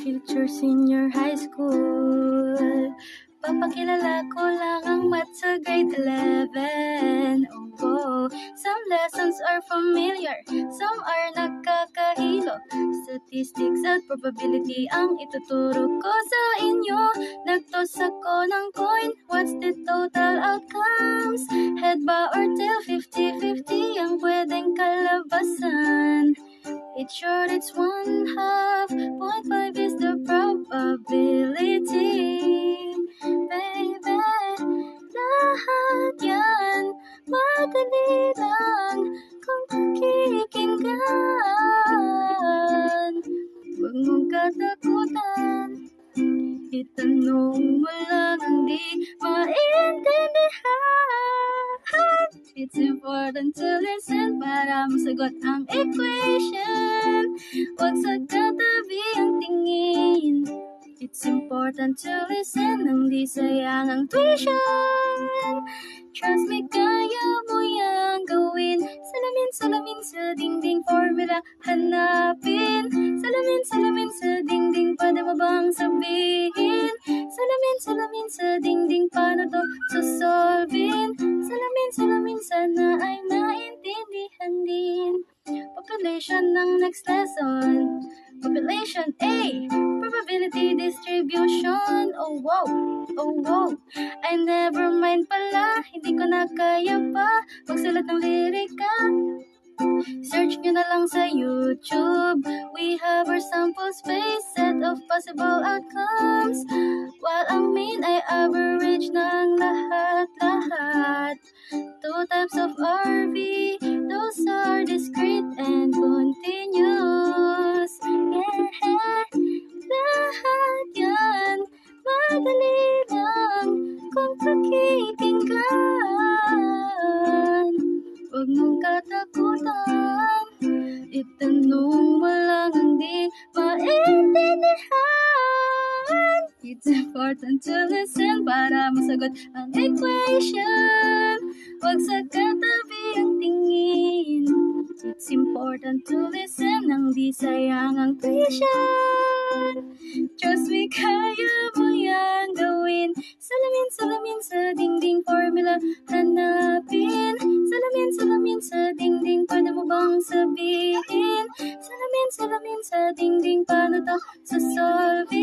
future senior high school. Papakilala ko lang ang math sa grade 11. Oh, some lessons are familiar, some are nakakahilo. Statistics at probability ang ituturo ko sa inyo. Nagtos ako ng coin, what's the total outcomes? Head ba or tail? 50-50 ang pwedeng kalabasan. It's short, it's 1/2. 0.5 is the probability. Baby, lahat yan madali lang kung pakikinggan. Huwag mong katakutan, itanong mo lang ang di maintindihan. It's important to listen para masagot ang equation. Huwag sa katabi ang tingin. It's important to listen nang di sayang ang tuition. Trust me, kaya mo yang gawin. Salamin sa dingding, formula hanapin. Salamin sa dingding, pwede mo bang sabihin? Salamin sa dingding, paano to susolvin? Salamin sana ay maintindihan din. Population ng next lesson. Population A, probability distribution. Oh wow, I never mind pala, hindi ko na kaya pa magsulat ng lirika. Search nyo na lang sa YouTube. We have our sample space, set of possible outcomes. While ang mean ay average ng lahat-lahat. 2 types of RV, those are discrete and continuous. Yeah, lahat yan madali lang kung pakikinggan. Huwag mong katakutan, itanong mo lang ang di maintindihan. It's important to listen para masagot ang equation. Huwag sa katabi ang tingin. It's important to listen nang di sayang ang tuition. Trust me, kaya mo yan gawin. Salamin sa dingding, formula hanapin. Salamin sa dingding, paano mo bang sabihin? Salamin sa dingding, paano to susolve?